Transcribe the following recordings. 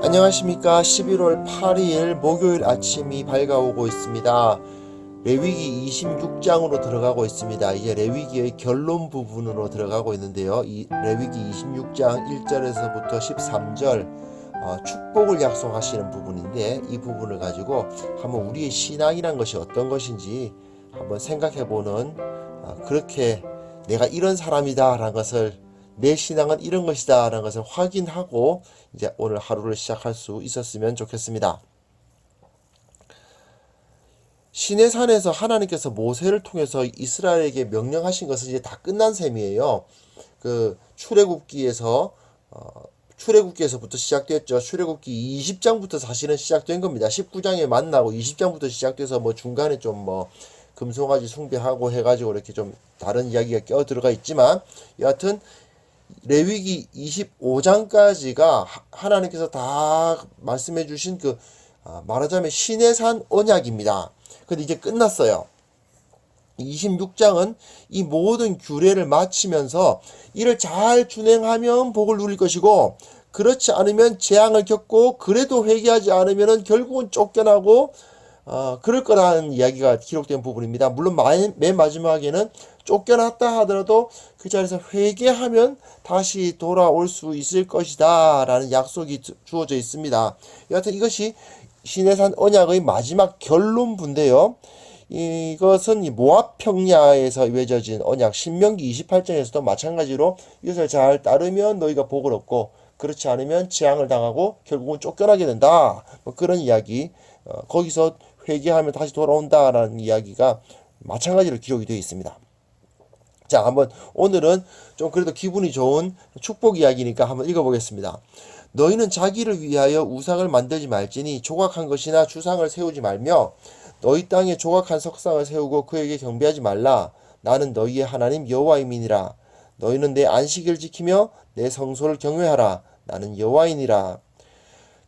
안녕하십니까. 11월 8일 목요일 아침이 밝아오고 있습니다. 레위기 26장으로 들어가고 있습니다. 이제 레위기의 결론 부분으로 들어가고 있는데요. 이 레위기 26장 1절에서부터 13절 축복을 약속하시는 부분인데, 이 부분을 가지고 한번 우리의 신앙이란 것이 어떤 것인지 한번 생각해보는, 그렇게 내가 이런 사람이다 라는 것을, 내 신앙은 이런 것이다 라는 것을 확인하고 이제 오늘 하루를 시작할 수 있었으면 좋겠습니다. 시내산에서 하나님께서 모세를 통해서 이스라엘에게 명령하신 것은 이제 다 끝난 셈이에요. 그 출애굽기에서부터 시작됐죠. 출애굽기 20장부터 사실은 시작된 겁니다. 19장에 만나고 20장부터 시작돼서 중간에 좀 금송아지 숭배하고 해가지고 이렇게 좀 다른 이야기가 껴 들어가 있지만, 여하튼 레위기 25장까지가 하나님께서 다 말씀해 주신 말하자면 시내산 언약입니다. 근데 이제 끝났어요. 26장은 이 모든 규례를 마치면서 이를 잘 준행하면 복을 누릴 것이고, 그렇지 않으면 재앙을 겪고, 그래도 회개하지 않으면 결국은 쫓겨나고 그럴 거라는 이야기가 기록된 부분입니다. 물론 맨 마지막에는 쫓겨났다 하더라도 그 자리에서 회개하면 다시 돌아올 수 있을 것이다 라는 약속이 주어져 있습니다. 여하튼 이것이 시내산 언약의 마지막 결론부인데요. 이것은 모압 평야에서 맺어진 언약, 신명기 28장에서도 마찬가지로 이것을 잘 따르면 너희가 복을 얻고, 그렇지 않으면 재앙을 당하고 결국은 쫓겨나게 된다, 그런 이야기, 거기서 회개하면 다시 돌아온다라는 이야기가 마찬가지로 기록이 되어 있습니다. 자, 오늘은 좀 그래도 기분이 좋은 축복 이야기니까 한번 읽어보겠습니다. 너희는 자기를 위하여 우상을 만들지 말지니 조각한 것이나 주상을 세우지 말며 너희 땅에 조각한 석상을 세우고 그에게 경배하지 말라. 나는 너희의 하나님 여호와임이니라. 너희는 내 안식일을 지키며 내 성소를 경외하라. 나는 여호와이니라.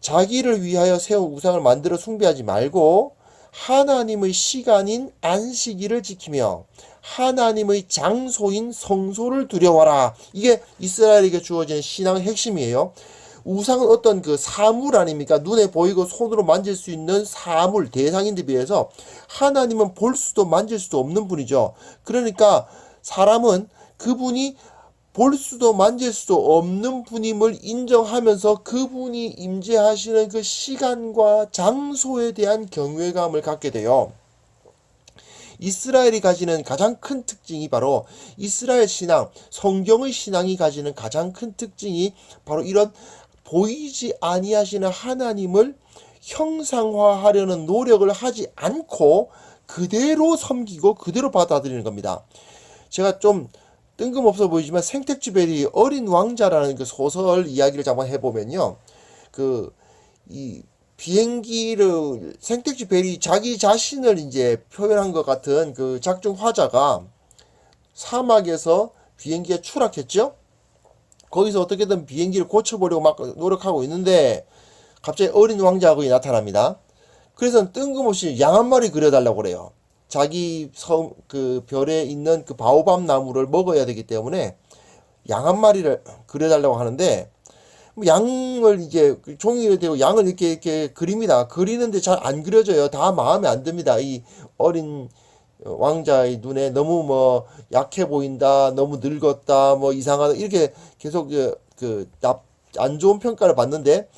자기를 위하여 세운 우상을 만들어 숭배하지 말고 하나님의 시간인 안식일을 지키며 하나님의 장소인 성소를 두려워라. 이게 이스라엘에게 주어지는 신앙의 핵심이에요. 우상은 어떤 사물 아닙니까? 눈에 보이고 손으로 만질 수 있는 사물, 대상인데 비해서 하나님은 볼 수도 만질 수도 없는 분이죠. 그러니까 사람은 그분이 볼 수도 만질 수도 없는 분임을 인정하면서 그분이 임재하시는 그 시간과 장소에 대한 경외감을 갖게 돼요. 이스라엘이 가지는 가장 큰 특징이 바로, 이스라엘 신앙, 성경의 신앙이 가지는 가장 큰 특징이 바로 이런 보이지 아니하시는 하나님을 형상화하려는 노력을 하지 않고 그대로 섬기고 그대로 받아들이는 겁니다. 제가 좀 뜬금없어 보이지만 생텍쥐베리 어린 왕자라는 그 소설 이야기를 한번 해보면요, 이 비행기를 생텍쥐베리 자기 자신을 이제 표현한 것 같은 그 작중 화자가 사막에서 비행기에 추락했죠. 거기서 어떻게든 비행기를 고쳐보려고 막 노력하고 있는데 갑자기 어린 왕자가 나타납니다. 그래서 뜬금없이 양 한 마리 그려달라고 그래요. 자기 별에 있는 그 바오밥 나무를 먹어야 되기 때문에 양 한 마리를 그려달라고 하는데, 양을 이제 종이에 대고 양을 이렇게 그립니다. 그리는데 잘 안 그려져요. 다 마음에 안 듭니다. 이 어린 왕자의 눈에 너무 약해 보인다, 너무 늙었다, 이상하다, 이렇게 계속 안 좋은 평가를 받는데,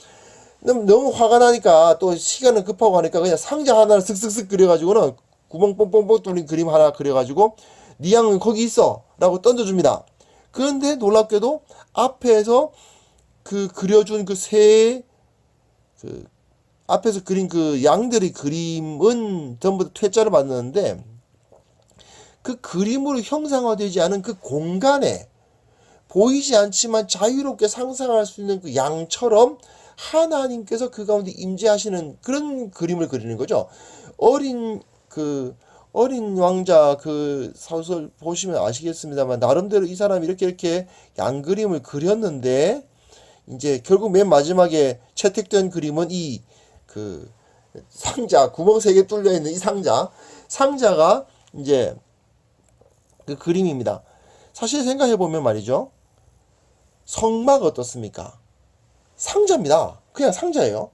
너무 화가 나니까, 또 시간은 급하고 하니까 그냥 상자 하나를 슥슥슥 그려가지고는 구멍 뽕뽕뽕 뚫린 그림 하나 그려가지고 네 양은 거기 있어 라고 던져줍니다. 그런데 놀랍게도 앞에서 그려준 앞에서 그린 그 양들의 그림은 전부 다 퇴짜를 받는데, 그 그림으로 형상화되지 않은 그 공간에 보이지 않지만 자유롭게 상상할 수 있는 그 양처럼 하나님께서 그 가운데 임재하시는 그런 그림을 그리는 거죠. 어린 왕자 소설 보시면 아시겠습니다만, 나름대로 이 사람이 이렇게 양 그림을 그렸는데, 이제 결국 맨 마지막에 채택된 그림은 상자, 구멍 3개 뚫려 있는 이 상자가 이제 그 그림입니다. 사실 생각해 보면 말이죠, 성막 어떻습니까? 상자입니다. 그냥 상자예요.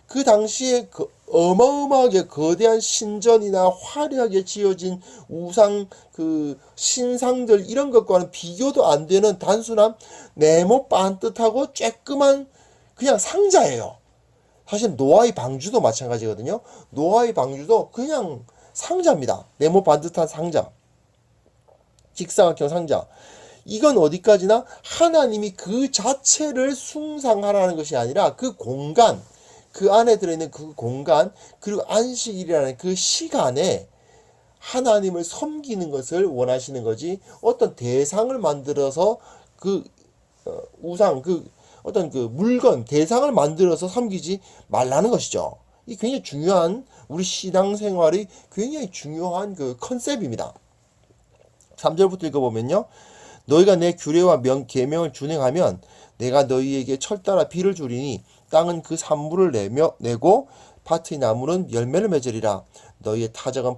그 당시에 그 어마어마하게 거대한 신전이나 화려하게 지어진 우상 그 신상들 이런 것과는 비교도 안 되는 단순한 네모 반듯하고 쬐끄만 그냥 상자예요. 사실 노아의 방주도 마찬가지거든요. 노아의 방주도 그냥 상자입니다. 네모 반듯한 상자. 직사각형 상자. 이건 어디까지나 하나님이 그 자체를 숭상하라는 것이 아니라 그 공간, 그 안에 들어있는 그 공간, 그리고 안식일이라는 그 시간에 하나님을 섬기는 것을 원하시는 거지, 어떤 대상을 만들어서 그 우상, 그 어떤 그 물건, 대상을 만들어서 섬기지 말라는 것이죠. 이 굉장히 중요한, 우리 신앙생활이 굉장히 중요한 그 컨셉입니다. 3절부터 읽어보면요. 너희가 내 규례와 계명을 준행하면 내가 너희에게 철따라 비를 주리니 땅은 그 산물을 내고 밭의 나무는 열매를 맺으리라. 너희의 타작은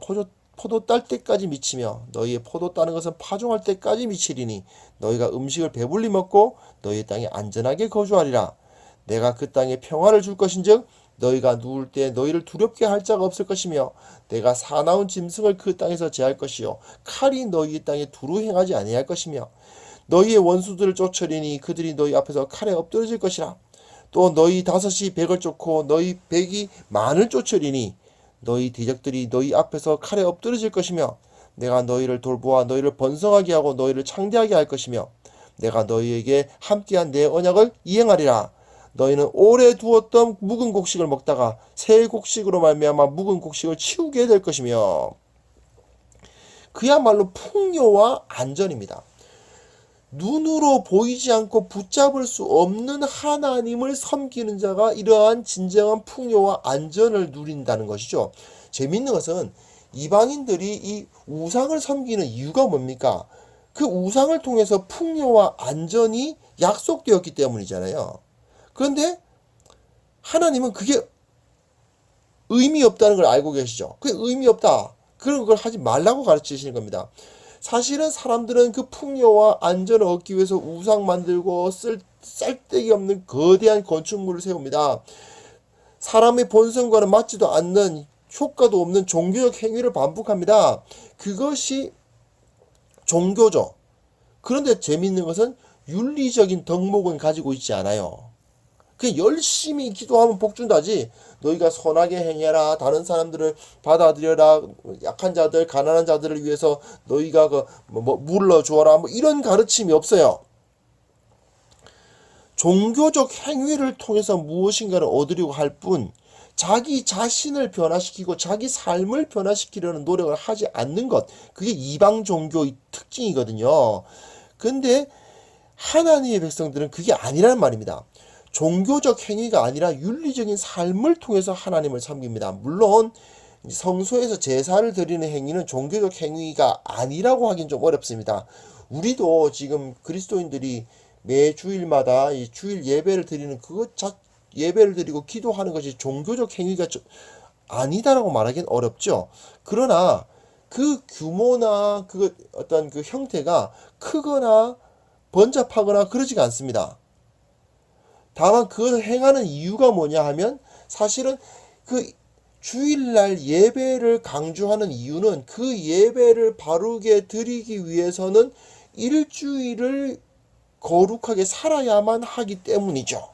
포도 딸 때까지 미치며 너희의 포도 따는 것은 파종할 때까지 미치리니 너희가 음식을 배불리 먹고 너희의 땅에 안전하게 거주하리라. 내가 그 땅에 평화를 줄 것인즉 너희가 누울 때 너희를 두렵게 할 자가 없을 것이며 내가 사나운 짐승을 그 땅에서 제할 것이요 칼이 너희 땅에 두루 행하지 아니할 것이며 너희의 원수들을 쫓으리니 그들이 너희 앞에서 칼에 엎드러질 것이라. 또 너희 다섯이 백을 쫓고 너희 백이 만을 쫓으리니 너희 대적들이 너희 앞에서 칼에 엎드러질 것이며 내가 너희를 돌보아 너희를 번성하게 하고 너희를 창대하게 할 것이며 내가 너희에게 함께한 내 언약을 이행하리라. 너희는 오래 두었던 묵은 곡식을 먹다가 새 곡식으로 말미암아 묵은 곡식을 치우게 될 것이며. 그야말로 풍요와 안전입니다. 눈으로 보이지 않고 붙잡을 수 없는 하나님을 섬기는 자가 이러한 진정한 풍요와 안전을 누린다는 것이죠. 재밌는 것은 이방인들이 이 우상을 섬기는 이유가 뭡니까? 그 우상을 통해서 풍요와 안전이 약속되었기 때문이잖아요. 그런데 하나님은 그게 의미 없다는 걸 알고 계시죠. 그게 의미 없다. 그런 걸 하지 말라고 가르치시는 겁니다. 사실은 사람들은 그 풍요와 안전을 얻기 위해서 우상 만들고 쓸데기 없는 거대한 건축물을 세웁니다. 사람의 본성과는 맞지도 않는 효과도 없는 종교적 행위를 반복합니다. 그것이 종교죠. 그런데 재밌는 것은 윤리적인 덕목은 가지고 있지 않아요. 그냥 열심히 기도하면 복 준다지, 너희가 선하게 행해라, 다른 사람들을 받아들여라, 약한 자들, 가난한 자들을 위해서 너희가 물러주어라, 이런 가르침이 없어요. 종교적 행위를 통해서 무엇인가를 얻으려고 할 뿐 자기 자신을 변화시키고 자기 삶을 변화시키려는 노력을 하지 않는 것, 그게 이방 종교의 특징이거든요. 근데 하나님의 백성들은 그게 아니라는 말입니다. 종교적 행위가 아니라 윤리적인 삶을 통해서 하나님을 섬깁니다. 물론 성소에서 제사를 드리는 행위는 종교적 행위가 아니라고 하긴 좀 어렵습니다. 우리도 지금 그리스도인들이 매 주일마다 이 주일 예배를 드리는 예배를 드리고 기도하는 것이 종교적 행위가 아니다라고 말하기는 어렵죠. 그러나 그 규모나 그 어떤 그 형태가 크거나 번잡하거나 그러지가 않습니다. 다만 그것을 행하는 이유가 뭐냐 하면, 사실은 그 주일날 예배를 강조하는 이유는 그 예배를 바르게 드리기 위해서는 일주일을 거룩하게 살아야만 하기 때문이죠.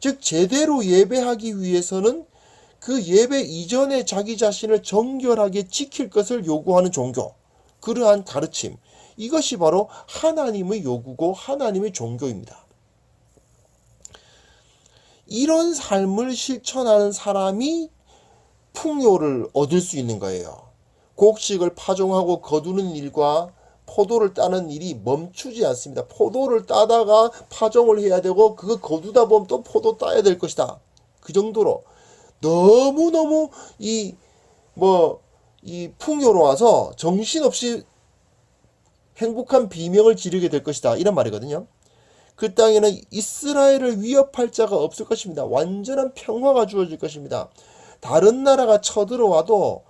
즉 제대로 예배하기 위해서는 그 예배 이전에 자기 자신을 정결하게 지킬 것을 요구하는 종교, 그러한 가르침, 이것이 바로 하나님의 요구고 하나님의 종교입니다. 이런 삶을 실천하는 사람이 풍요를 얻을 수 있는 거예요. 곡식을 파종하고 거두는 일과 포도를 따는 일이 멈추지 않습니다. 포도를 따다가 파종을 해야 되고 그거 거두다 보면 또 포도 따야 될 것이다. 그 정도로 너무너무 이 풍요로워서 정신없이 행복한 비명을 지르게 될 것이다, 이런 말이거든요. 그 땅에는 이스라엘을 위협할 자가 없을 것입니다. 완전한 평화가 주어질 것입니다. 다른 나라가 쳐들어와도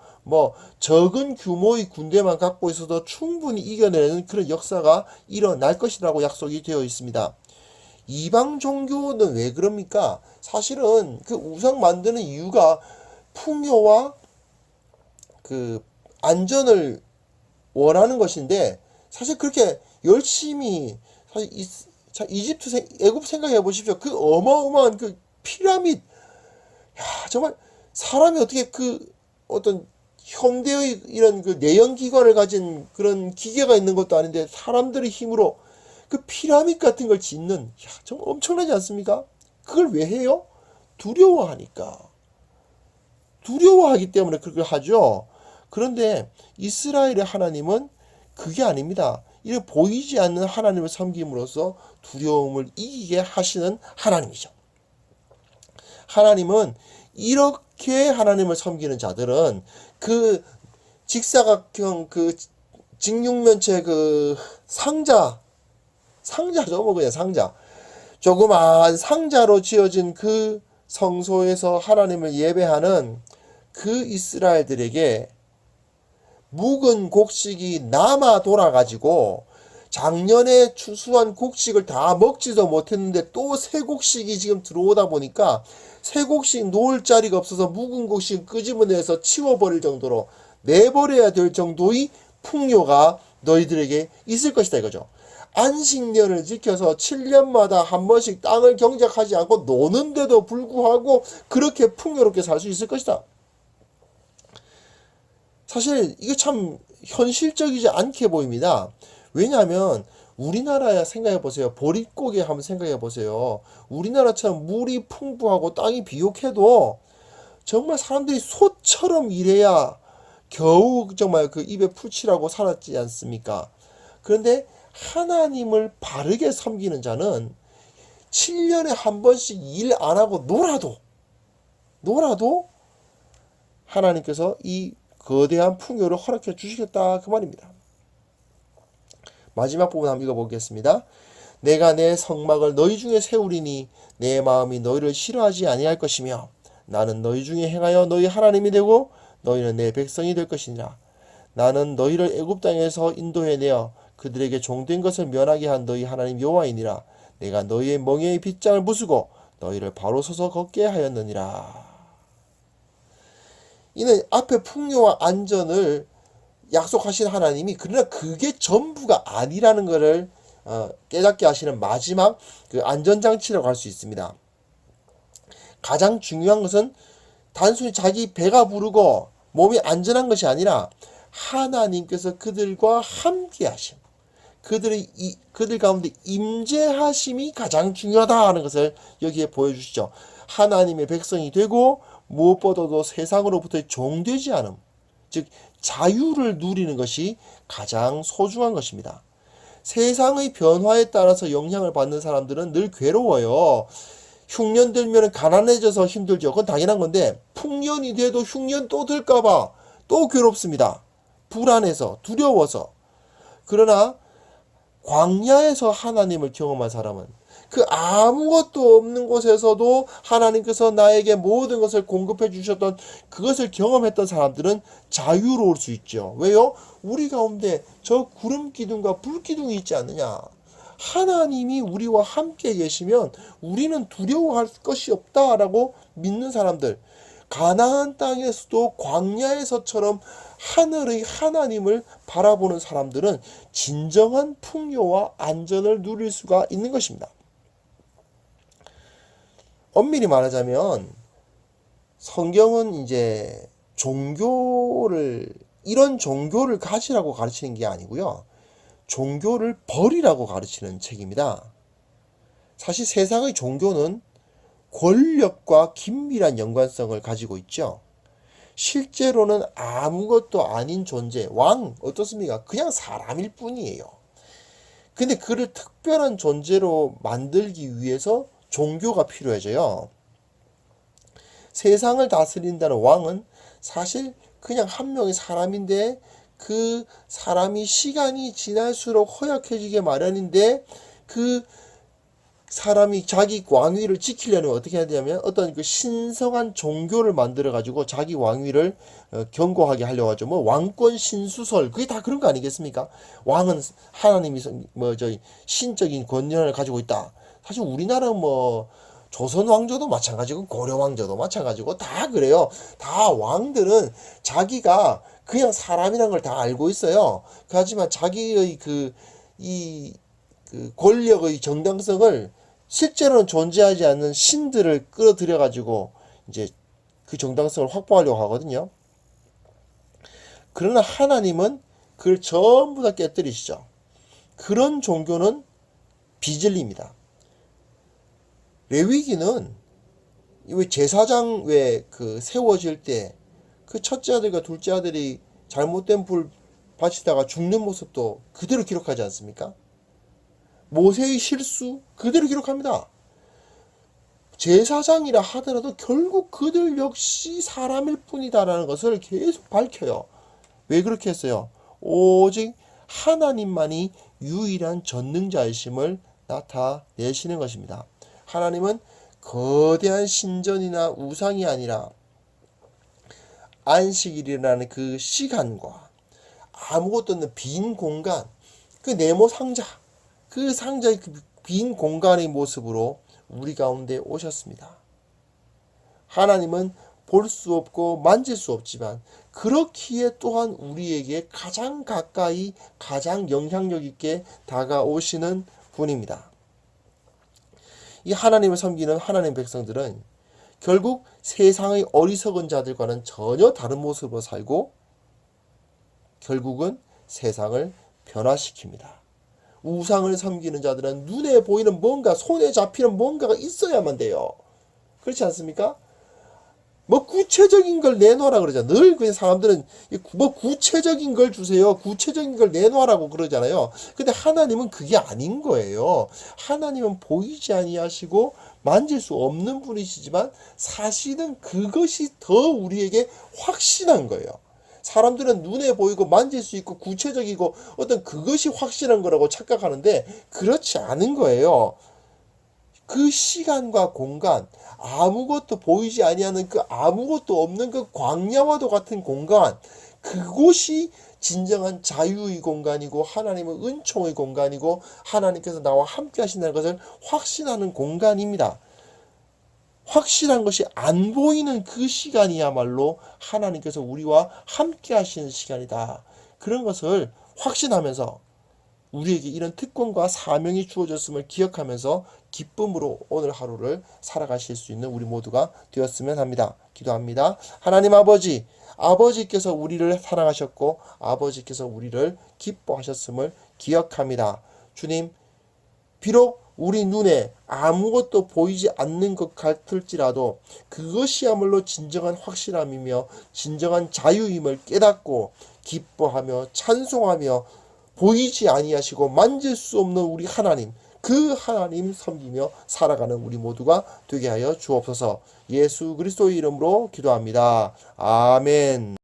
적은 규모의 군대만 갖고 있어도 충분히 이겨내는 그런 역사가 일어날 것이라고 약속이 되어 있습니다. 이방 종교는 왜 그럽니까? 사실은 그 우상 만드는 이유가 풍요와 그 안전을 원하는 것인데, 사실 그렇게 열심히 사실 애굽 생각해 보십시오. 그 어마어마한 그 피라미드, 야, 정말 사람이 어떻게 그 어떤 현대의 이런 그 내연기관을 가진 그런 기계가 있는 것도 아닌데 사람들의 힘으로 그 피라미드 같은 걸 짓는, 야, 정말 엄청나지 않습니까? 그걸 왜 해요? 두려워하니까. 두려워하기 때문에 그걸 하죠. 그런데 이스라엘의 하나님은 그게 아닙니다. 이렇게 보이지 않는 하나님을 섬김으로써 두려움을 이기게 하시는 하나님이죠. 하나님은 이렇게 하나님을 섬기는 자들은 그 직사각형 그 직육면체 그 상자죠, 뭐 그냥 상자, 조그마한 상자로 지어진 그 성소에서 하나님을 예배하는 그 이스라엘들에게 묵은 곡식이 남아 돌아가지고 작년에 추수한 곡식을 다 먹지도 못했는데 또 새 곡식이 지금 들어오다 보니까 새 곡식 놓을 자리가 없어서 묵은 곡식 끄집어내서 치워버릴 정도로 내버려야 될 정도의 풍요가 너희들에게 있을 것이다 이거죠. 안식년을 지켜서 7년마다 한 번씩 땅을 경작하지 않고 노는데도 불구하고 그렇게 풍요롭게 살 수 있을 것이다. 사실 이게 참 현실적이지 않게 보입니다. 왜냐하면 우리나라야 생각해 보세요. 보릿고개 한번 생각해 보세요. 우리나라처럼 물이 풍부하고 땅이 비옥해도 정말 사람들이 소처럼 일해야 겨우 정말 그 입에 풀칠하고 살았지 않습니까? 그런데 하나님을 바르게 섬기는 자는 7년에 한 번씩 일 안 하고 놀아도 하나님께서 이 거대한 풍요를 허락해 주시겠다 그 말입니다. 마지막 부분 한번 읽어보겠습니다. 내가 내 성막을 너희 중에 세우리니 내 마음이 너희를 싫어하지 아니할 것이며 나는 너희 중에 행하여 너희 하나님이 되고 너희는 내 백성이 될 것이니라. 나는 너희를 애굽 땅에서 인도해내어 그들에게 종된 것을 면하게 한 너희 하나님 여호와이니라. 내가 너희의 멍에의 빗장을 부수고 너희를 바로 서서 걷게 하였느니라. 이는 앞에 풍요와 안전을 약속하신 하나님이 그러나 그게 전부가 아니라는 것을 깨닫게 하시는 마지막 그 안전장치라고 할 수 있습니다. 가장 중요한 것은 단순히 자기 배가 부르고 몸이 안전한 것이 아니라 하나님께서 그들과 함께 하심, 그들 가운데 임재하심이 가장 중요하다는 것을 여기에 보여주시죠. 하나님의 백성이 되고 무엇보다도 세상으로부터의 종되지 않음, 즉 자유를 누리는 것이 가장 소중한 것입니다. 세상의 변화에 따라서 영향을 받는 사람들은 늘 괴로워요. 흉년 들면 가난해져서 힘들죠. 그건 당연한 건데 풍년이 돼도 흉년 또 들까봐 또 괴롭습니다. 불안해서 두려워서. 그러나 광야에서 하나님을 경험한 사람은 그 아무것도 없는 곳에서도 하나님께서 나에게 모든 것을 공급해 주셨던 그것을 경험했던 사람들은 자유로울 수 있죠. 왜요? 우리 가운데 저 구름 기둥과 불 기둥이 있지 않느냐. 하나님이 우리와 함께 계시면 우리는 두려워할 것이 없다라고 믿는 사람들, 가나안 땅에서도 광야에서처럼 하늘의 하나님을 바라보는 사람들은 진정한 풍요와 안전을 누릴 수가 있는 것입니다. 엄밀히 말하자면 성경은 이제 이런 종교를 가지라고 가르치는 게 아니고요. 종교를 버리라고 가르치는 책입니다. 사실 세상의 종교는 권력과 긴밀한 연관성을 가지고 있죠. 실제로는 아무것도 아닌 존재, 왕 어떻습니까? 그냥 사람일 뿐이에요. 근데 그를 특별한 존재로 만들기 위해서 종교가 필요해져요. 세상을 다스린다는 왕은 사실 그냥 한 명의 사람인데 그 사람이 시간이 지날수록 허약해지게 마련인데 그 사람이 자기 왕위를 지키려면 어떻게 해야 되냐면 어떤 그 신성한 종교를 만들어 가지고 자기 왕위를 견고하게 하려고 하죠. 뭐 왕권 신수설 그게 다 그런 거 아니겠습니까? 왕은 하나님이 신적인 권한을 가지고 있다. 사실 우리나라 뭐 조선 왕조도 마찬가지고 고려 왕조도 마찬가지고 다 그래요. 다 왕들은 자기가 그냥 사람이란 걸 다 알고 있어요. 하지만 자기의 그 권력의 정당성을 실제로는 존재하지 않는 신들을 끌어들여 가지고 이제 그 정당성을 확보하려고 하거든요. 그러나 하나님은 그걸 전부 다 깨뜨리시죠. 그런 종교는 비진리입니다. 레위기는 왜 제사장 왜 그 세워질 때 그 첫째 아들과 둘째 아들이 잘못된 불 바치다가 죽는 모습도 그대로 기록하지 않습니까? 모세의 실수 그대로 기록합니다. 제사장이라 하더라도 결국 그들 역시 사람일 뿐이다라는 것을 계속 밝혀요. 왜 그렇게 했어요? 오직 하나님만이 유일한 전능자이심을 나타내시는 것입니다. 하나님은 거대한 신전이나 우상이 아니라 안식일이라는 그 시간과 아무것도 없는 빈 공간, 그 네모 상자, 그 상자의 그 빈 공간의 모습으로 우리 가운데 오셨습니다. 하나님은 볼 수 없고 만질 수 없지만 그렇기에 또한 우리에게 가장 가까이 가장 영향력 있게 다가오시는 분입니다. 이 하나님을 섬기는 하나님 백성들은 결국 세상의 어리석은 자들과는 전혀 다른 모습으로 살고 결국은 세상을 변화시킵니다. 우상을 섬기는 자들은 눈에 보이는 뭔가, 손에 잡히는 뭔가가 있어야만 돼요. 그렇지 않습니까? 뭐 구체적인 걸 내놓으라 그러잖아. 늘 그냥 사람들은 뭐 구체적인 걸 주세요. 구체적인 걸 내놓으라고 그러잖아요. 근데 하나님은 그게 아닌 거예요. 하나님은 보이지 아니하시고 만질 수 없는 분이시지만 사실은 그것이 더 우리에게 확신한 거예요. 사람들은 눈에 보이고 만질 수 있고 구체적이고 어떤 그것이 확실한 거라고 착각하는데 그렇지 않은 거예요. 그 시간과 공간, 아무것도 보이지 아니하는 그 아무것도 없는 그 광야와도 같은 공간, 그곳이 진정한 자유의 공간이고 하나님의 은총의 공간이고 하나님께서 나와 함께 하신다는 것을 확신하는 공간입니다. 확실한 것이 안 보이는 그 시간이야말로 하나님께서 우리와 함께 하시는 시간이다. 그런 것을 확신하면서 우리에게 이런 특권과 사명이 주어졌음을 기억하면서 기쁨으로 오늘 하루를 살아가실 수 있는 우리 모두가 되었으면 합니다. 기도합니다. 하나님 아버지, 아버지께서 우리를 사랑하셨고 아버지께서 우리를 기뻐하셨음을 기억합니다. 주님, 비록 우리 눈에 아무것도 보이지 않는 것 같을지라도 그것이야말로 진정한 확실함이며 진정한 자유임을 깨닫고 기뻐하며 찬송하며 보이지 아니하시고 만질 수 없는 우리 하나님, 그 하나님 섬기며 살아가는 우리 모두가 되게 하여 주옵소서. 예수 그리스도의 이름으로 기도합니다. 아멘.